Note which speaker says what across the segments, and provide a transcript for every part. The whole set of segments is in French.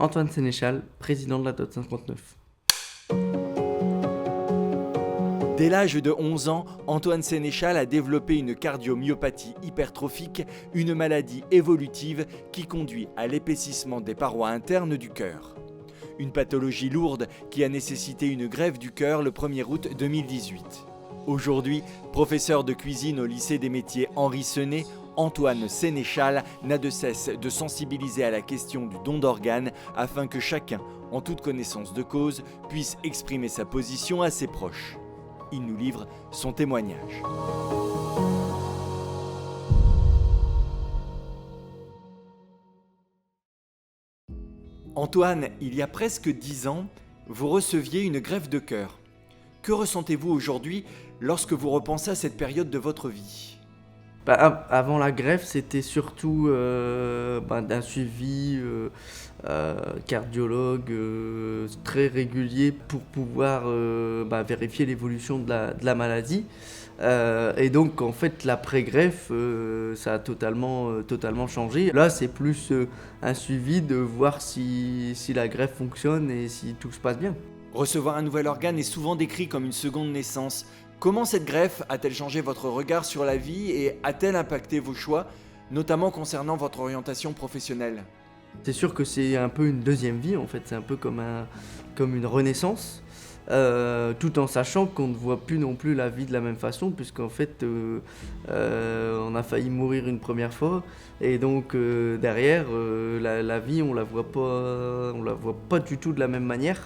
Speaker 1: Antoine Sénéchal, président de la DOT 59.
Speaker 2: Dès l'âge de 11 ans, Antoine Sénéchal a développé une cardiomyopathie hypertrophique, une maladie évolutive qui conduit à l'épaississement des parois internes du cœur. Une pathologie lourde qui a nécessité une greffe du cœur le 1er août 2018. Aujourd'hui, professeur de cuisine au lycée des métiers Henri Senet, Antoine Sénéchal n'a de cesse de sensibiliser à la question du don d'organes afin que chacun, en toute connaissance de cause, puisse exprimer sa position à ses proches. Il nous livre son témoignage. Antoine, il y a presque 10 ans, vous receviez une greffe de cœur. Que ressentez-vous aujourd'hui lorsque vous repensez à cette période de votre vie ?
Speaker 1: Avant la greffe, c'était surtout d'un suivi cardiologue très régulier pour pouvoir vérifier l'évolution de la maladie. Et donc en fait l'après-greffe, ça a totalement changé. Là c'est plus un suivi de voir si la greffe fonctionne et si tout se passe bien.
Speaker 2: Recevoir un nouvel organe est souvent décrit comme une seconde naissance. Comment cette greffe a-t-elle changé votre regard sur la vie et a-t-elle impacté vos choix, notamment concernant votre orientation professionnelle ?
Speaker 1: C'est sûr que c'est un peu une deuxième vie en fait, c'est un peu comme une renaissance, tout en sachant qu'on ne voit plus non plus la vie de la même façon, puisqu'en fait on a failli mourir une première fois, et donc derrière la vie on la voit pas du tout de la même manière.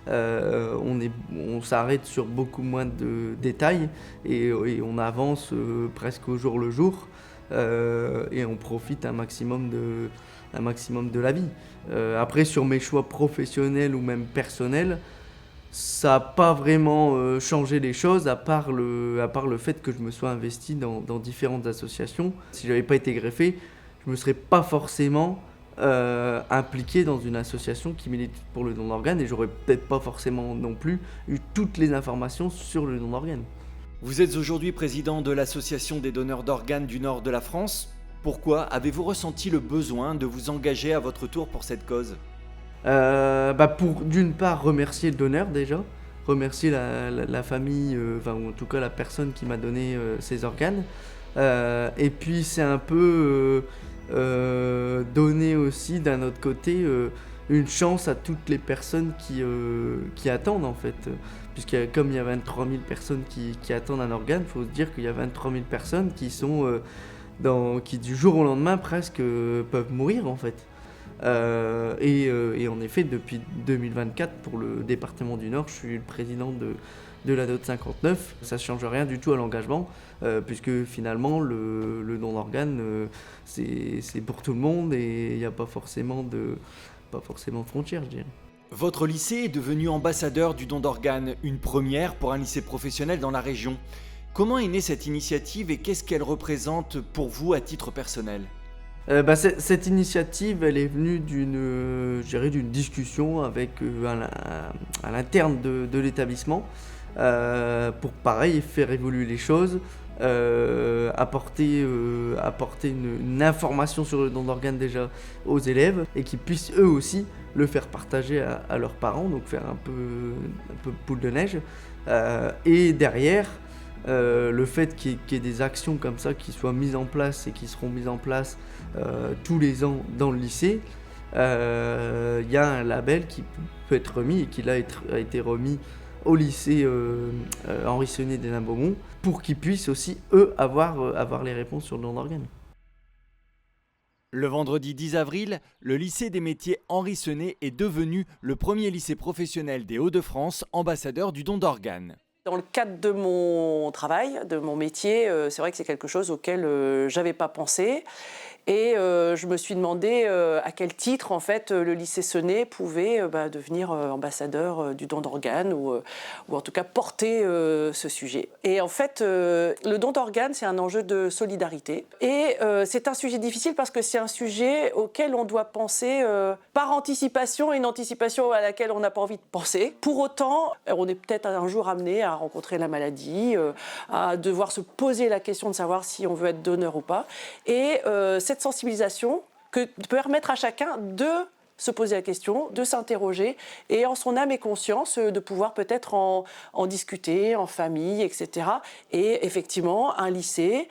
Speaker 1: On s'arrête sur beaucoup moins de détails et on avance presque au jour le jour et on profite un maximum de la vie. Après sur mes choix professionnels ou même personnels, ça n'a pas vraiment changé les choses à part le fait que je me sois investi dans différentes associations. Si je n'avais pas été greffé, je ne me serais pas forcément impliqué dans une association qui milite pour le don d'organes et j'aurais peut-être pas forcément non plus eu toutes les informations sur le don d'organes.
Speaker 2: Vous êtes aujourd'hui président de l'Association des donneurs d'organes du nord de la France. Pourquoi avez-vous ressenti le besoin de vous engager à votre tour pour cette cause ?
Speaker 1: Pour d'une part remercier le donneur déjà, remercier la famille, ou en tout cas la personne qui m'a donné ces organes, et puis c'est un peu donner aussi d'un autre côté une chance à toutes les personnes qui attendent en fait, comme il y a 23 000 personnes qui attendent un organe, il faut se dire qu'il y a 23 000 personnes qui sont qui du jour au lendemain presque peuvent mourir en fait. Et en effet, depuis 2024, pour le département du Nord, je suis le président de la DOT 59. Ça ne change rien du tout à l'engagement, puisque finalement, le don d'organes, c'est pour tout le monde et il n'y a pas forcément de frontières, je dirais.
Speaker 2: Votre lycée est devenu ambassadeur du don d'organes, une première pour un lycée professionnel dans la région. Comment est née cette initiative et qu'est-ce qu'elle représente pour vous à titre personnel ?
Speaker 1: Cette initiative, elle est venue d'une discussion avec à l'interne de l'établissement pour pareil faire évoluer les choses, apporter une information sur le don d'organes déjà aux élèves et qu'ils puissent eux aussi le faire partager à leurs parents, donc faire un peu boule de neige, et derrière le fait qu'il y ait des actions comme ça qui soient mises en place et qui seront mises en place tous les ans dans le lycée, y a un label qui peut être remis et qui a été remis au lycée Henri Senet des Beaumont pour qu'ils puissent aussi, eux, avoir les réponses sur le don d'organes.
Speaker 2: Le vendredi 10 avril, le lycée des métiers Henri Senet est devenu le premier lycée professionnel des Hauts-de-France ambassadeur du don d'organes.
Speaker 3: Dans le cadre de mon travail, de mon métier, c'est vrai que c'est quelque chose auquel je n'avais pas pensé. Et je me suis demandé à quel titre en fait le lycée Senet pouvait devenir ambassadeur du don d'organes ou en tout cas porter ce sujet. Et en fait, le don d'organes, c'est un enjeu de solidarité. Et c'est un sujet difficile parce que c'est un sujet auquel on doit penser par anticipation, une anticipation à laquelle on n'a pas envie de penser. Pour autant, on est peut-être un jour amené à rencontrer la maladie, à devoir se poser la question de savoir si on veut être donneur ou pas. Et cette sensibilisation que permettre à chacun de se poser la question, de s'interroger et en son âme et conscience de pouvoir peut-être en discuter en famille, etc. Et effectivement, un lycée,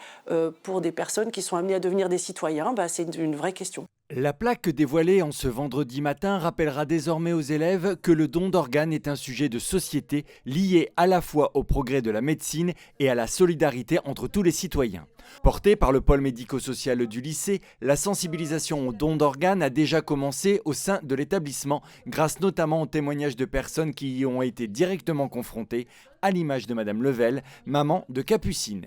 Speaker 3: pour des personnes qui sont amenées à devenir des citoyens, c'est une vraie question.
Speaker 2: La plaque dévoilée en ce vendredi matin rappellera désormais aux élèves que le don d'organes est un sujet de société lié à la fois au progrès de la médecine et à la solidarité entre tous les citoyens. Portée par le pôle médico-social du lycée, la sensibilisation au don d'organes a déjà commencé au sein de l'établissement, grâce notamment aux témoignages de personnes qui y ont été directement confrontées, à l'image de Madame Level, maman de Capucine.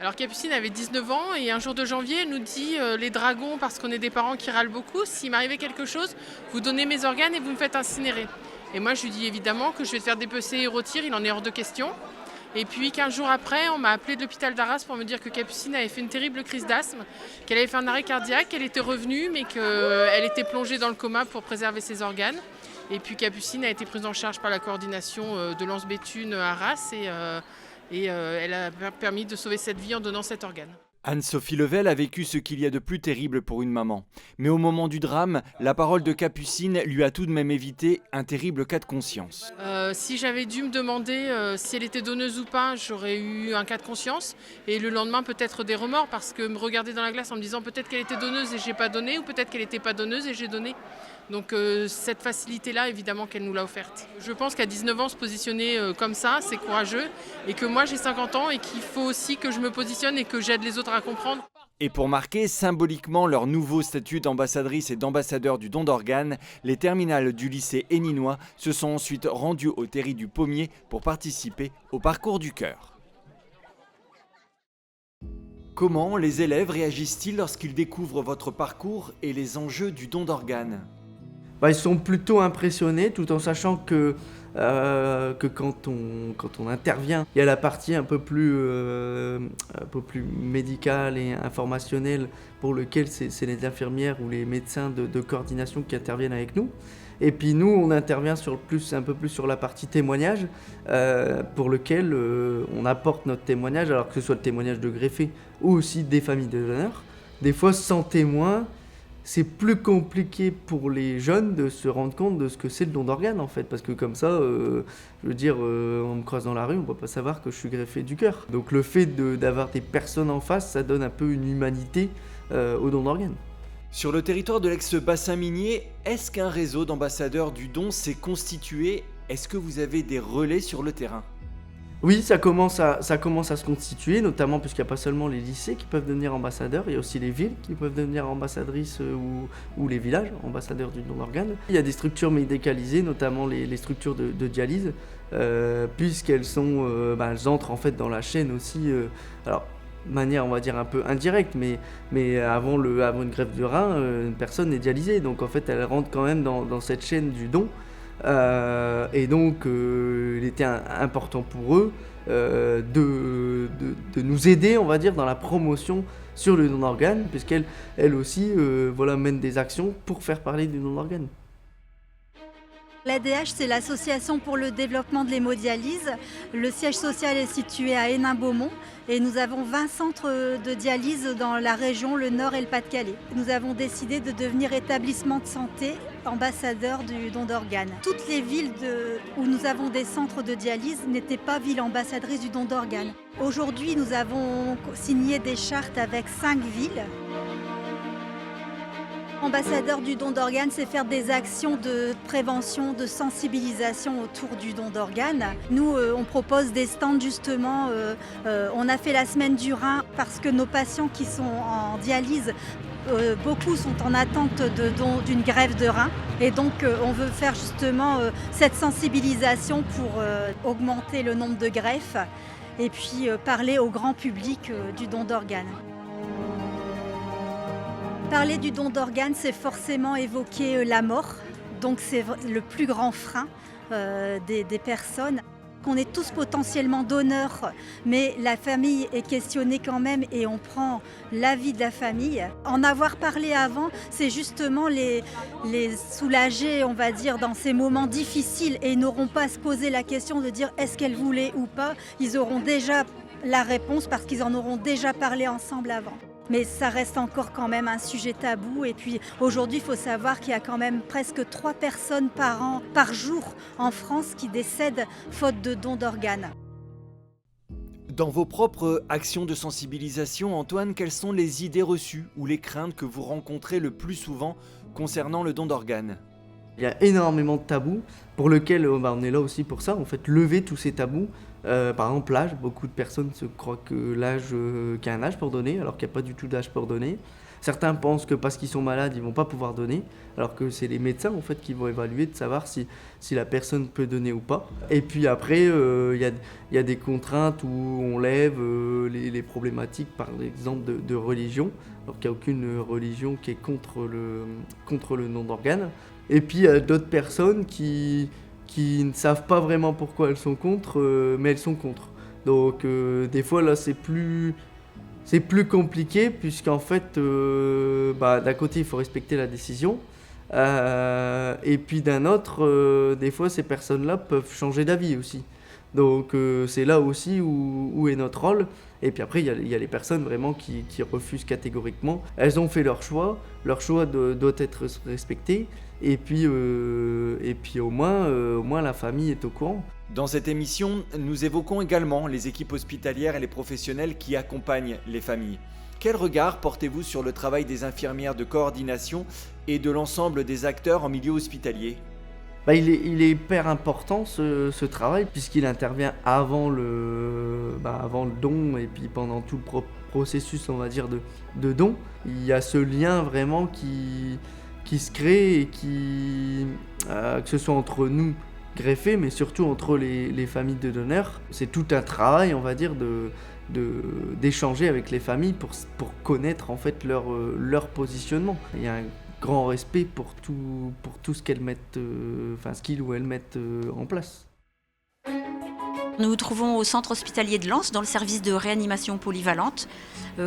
Speaker 4: Alors Capucine avait 19 ans et un jour de janvier, elle nous dit les dragons, parce qu'on est des parents qui râlent beaucoup, s'il m'arrivait quelque chose, vous donnez mes organes et vous me faites incinérer. Et moi je lui dis évidemment que je vais faire dépecer et rôtir, il en est hors de question. Et puis 15 jours après, on m'a appelé de l'hôpital d'Arras pour me dire que Capucine avait fait une terrible crise d'asthme, qu'elle avait fait un arrêt cardiaque, qu'elle était revenue mais qu'elle était plongée dans le coma pour préserver ses organes. Et puis Capucine a été prise en charge par la coordination de Lens-Béthune à Arras et elle a permis de sauver cette vie en donnant cet organe.
Speaker 2: Anne-Sophie Level a vécu ce qu'il y a de plus terrible pour une maman. Mais au moment du drame, la parole de Capucine lui a tout de même évité un terrible cas de conscience.
Speaker 4: Si j'avais dû me demander si elle était donneuse ou pas, j'aurais eu un cas de conscience. Et le lendemain, peut-être des remords, parce que me regarder dans la glace en me disant peut-être qu'elle était donneuse et j'ai pas donné, ou peut-être qu'elle n'était pas donneuse et j'ai donné. Donc cette facilité-là, évidemment qu'elle nous l'a offerte. Je pense qu'à 19 ans, se positionner comme ça, c'est courageux. Et que moi, j'ai 50 ans et qu'il faut aussi que je me positionne et que j'aide les autres à comprendre.
Speaker 2: Et pour marquer symboliquement leur nouveau statut d'ambassadrice et d'ambassadeur du don d'organes, les terminales du lycée héninois se sont ensuite rendues au terri du Pommier pour participer au parcours du cœur. Comment les élèves réagissent-ils lorsqu'ils découvrent votre parcours et les enjeux du don d'organes ?
Speaker 1: Ils sont plutôt impressionnés, tout en sachant que quand on intervient, il y a la partie un peu plus médicale et informationnelle pour lequel c'est les infirmières ou les médecins de coordination qui interviennent avec nous. Et puis nous, on intervient un peu plus sur la partie témoignage, pour lequel on apporte notre témoignage, alors que ce soit le témoignage de greffé ou aussi des familles de donneurs. Des fois, sans témoin, c'est plus compliqué pour les jeunes de se rendre compte de ce que c'est le don d'organes en fait, parce que comme ça, on me croise dans la rue, on ne va pas savoir que je suis greffé du cœur. Donc le fait d'avoir des personnes en face, ça donne un peu une humanité au don d'organes.
Speaker 2: Sur le territoire de l'ex-bassin minier, est-ce qu'un réseau d'ambassadeurs du don s'est constitué ? Est-ce que vous avez des relais sur le terrain ?
Speaker 1: Oui, ça commence à se constituer, notamment puisqu'il n'y a pas seulement les lycées qui peuvent devenir ambassadeurs, il y a aussi les villes qui peuvent devenir ambassadrices ou les villages ambassadeurs du don d'organes. Il y a des structures médicalisées, notamment les structures de dialyse, puisqu'elles elles entrent en fait dans la chaîne aussi. Alors, de manière on va dire un peu indirecte, mais avant une greffe de rein, une personne est dialysée, donc en fait elle rentre quand même dans cette chaîne du don. Et donc il était important pour eux de nous aider, on va dire, dans la promotion sur le don d'organes, puisqu'elle aussi mène des actions pour faire parler du don d'organes.
Speaker 5: L'ADH, c'est l'Association pour le développement de l'hémodialyse. Le siège social est situé à Hénin-Beaumont et nous avons 20 centres de dialyse dans la région, le Nord et le Pas-de-Calais. Nous avons décidé de devenir établissement de santé ambassadeur du don d'organes. Toutes les villes où nous avons des centres de dialyse n'étaient pas villes ambassadrices du don d'organes. Aujourd'hui, nous avons signé des chartes avec 5 villes. Ambassadeur du don d'organes, c'est faire des actions de prévention, de sensibilisation autour du don d'organes. Nous, on propose des stands justement. On a fait la semaine du rein parce que nos patients qui sont en dialyse, beaucoup sont en attente d'une greffe de rein. Et donc, on veut faire justement cette sensibilisation pour augmenter le nombre de greffes et puis parler au grand public du don d'organes. Parler du don d'organes, c'est forcément évoquer la mort. Donc c'est le plus grand frein des personnes. On est tous potentiellement donneurs, mais la famille est questionnée quand même et on prend l'avis de la famille. En avoir parlé avant, c'est justement les soulager, on va dire, dans ces moments difficiles, et ils n'auront pas à se poser la question de dire est-ce qu'elle voulait ou pas. Ils auront déjà la réponse parce qu'ils en auront déjà parlé ensemble avant. Mais ça reste encore quand même un sujet tabou. Et puis aujourd'hui, il faut savoir qu'il y a quand même presque 3 personnes par jour en France qui décèdent faute de dons d'organes.
Speaker 2: Dans vos propres actions de sensibilisation, Antoine, quelles sont les idées reçues ou les craintes que vous rencontrez le plus souvent concernant le don d'organes ?
Speaker 1: Il y a énormément de tabous pour lesquels on est là aussi pour ça, en fait, lever tous ces tabous. Par exemple, l'âge, beaucoup de personnes se croient que qu'il y a un âge pour donner, alors qu'il n'y a pas du tout d'âge pour donner. Certains pensent que parce qu'ils sont malades, ils ne vont pas pouvoir donner, alors que c'est les médecins en fait, qui vont évaluer de savoir si la personne peut donner ou pas. Et puis après, il y a des contraintes où on lève les problématiques, par exemple, de religion, alors qu'il n'y a aucune religion qui est contre le don d'organes. Et puis il y a d'autres personnes qui ne savent pas vraiment pourquoi elles sont contre, mais elles sont contre. Donc des fois là c'est plus compliqué puisqu'en fait d'un côté il faut respecter la décision et puis d'un autre des fois ces personnes-là peuvent changer d'avis aussi. Donc c'est là aussi où est notre rôle. Et puis après, il y a les personnes vraiment qui refusent catégoriquement. Elles ont fait leur choix doit être respecté. Et puis au moins la famille est au courant.
Speaker 2: Dans cette émission, nous évoquons également les équipes hospitalières et les professionnels qui accompagnent les familles. Quel regard portez-vous sur le travail des infirmières de coordination et de l'ensemble des acteurs en milieu hospitalier ?
Speaker 1: Il est hyper important ce travail puisqu'il intervient avant le don et puis pendant tout le processus on va dire de don. Il y a ce lien vraiment qui se crée et que ce soit entre nous greffés mais surtout entre les familles de donneurs. C'est tout un travail on va dire d'échanger avec les familles pour connaître en fait leur positionnement. Il y a un grand respect pour tout ce qu'elles mettent, ce qu'ils ou elles mettent en place.
Speaker 6: Nous nous trouvons au centre hospitalier de Lens, dans le service de réanimation polyvalente,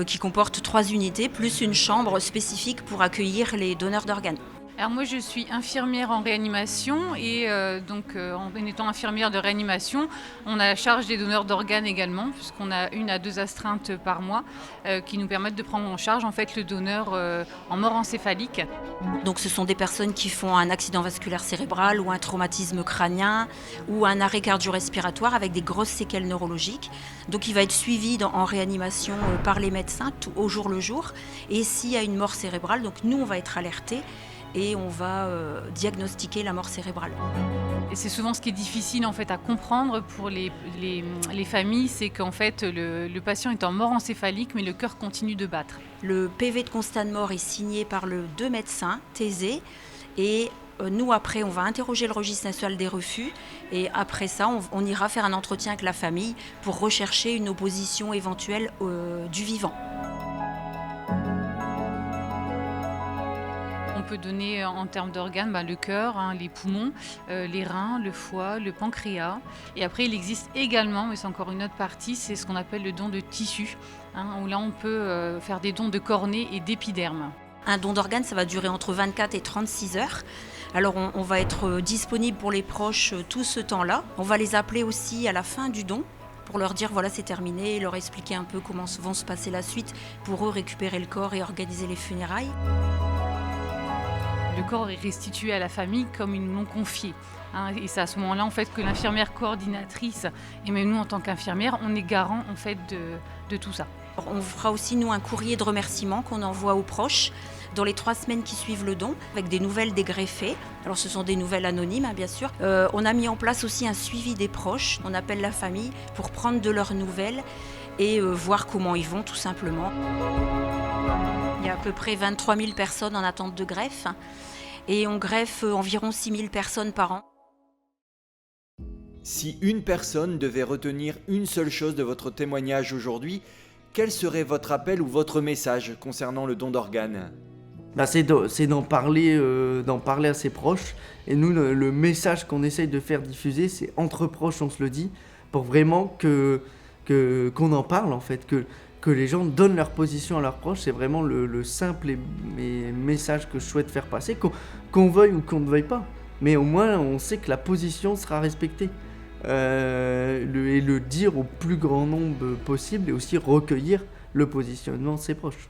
Speaker 6: qui comporte 3 unités, plus une chambre spécifique pour accueillir les donneurs d'organes.
Speaker 7: Alors moi je suis infirmière en réanimation et en étant infirmière de réanimation, on a la charge des donneurs d'organes également, puisqu'on a 1 à 2 astreintes par mois qui nous permettent de prendre en charge en fait le donneur en mort encéphalique.
Speaker 6: Donc ce sont des personnes qui font un accident vasculaire cérébral ou un traumatisme crânien ou un arrêt cardio-respiratoire avec des grosses séquelles neurologiques. Donc il va être suivi en réanimation par les médecins au jour le jour. Et s'il y a une mort cérébrale, donc nous on va être alertés et on va diagnostiquer la mort cérébrale.
Speaker 7: Et c'est souvent ce qui est difficile en fait à comprendre pour les familles, c'est qu'en fait le patient est en mort encéphalique mais le cœur continue de battre.
Speaker 6: Le PV de constat de mort est signé par le 2 médecins, Thésée, et nous après on va interroger le registre national des refus et après ça on ira faire un entretien avec la famille pour rechercher une opposition éventuelle du vivant.
Speaker 7: On peut donner en termes d'organes le cœur, les poumons, les reins, le foie, le pancréas. Et après, il existe également, mais c'est encore une autre partie, c'est ce qu'on appelle le don de tissu, où là on peut faire des dons de cornée et d'épiderme.
Speaker 6: Un don d'organes, ça va durer entre 24 et 36 heures. Alors on va être disponible pour les proches tout ce temps-là. On va les appeler aussi à la fin du don pour leur dire voilà c'est terminé, leur expliquer un peu comment vont se passer la suite pour eux récupérer le corps et organiser les funérailles.
Speaker 7: Le corps est restitué à la famille comme ils nous l'ont confié. Et c'est à ce moment-là en fait, que l'infirmière coordinatrice, et même nous en tant qu'infirmière, on est garant en fait, de tout ça.
Speaker 6: On fera aussi nous un courrier de remerciement qu'on envoie aux proches dans les 3 semaines qui suivent le don, avec des nouvelles des greffés. Alors ce sont des nouvelles anonymes bien sûr. On a mis en place aussi un suivi des proches, on appelle la famille pour prendre de leurs nouvelles et voir comment ils vont tout simplement. Il y a à peu près 23 000 personnes en attente de greffe et on greffe environ 6 000 personnes par an.
Speaker 2: Si une personne devait retenir une seule chose de votre témoignage aujourd'hui, quel serait votre appel ou votre message concernant le don d'organes ?
Speaker 1: C'est d'en parler à ses proches. Et nous, le message qu'on essaye de faire diffuser, c'est entre proches, on se le dit, pour vraiment qu'on en parle en fait, que les gens donnent leur position à leurs proches. C'est vraiment le simple message que je souhaite faire passer, qu'on veuille ou qu'on ne veuille pas. Mais au moins, on sait que la position sera respectée. Et le dire au plus grand nombre possible et aussi recueillir le positionnement de ses proches.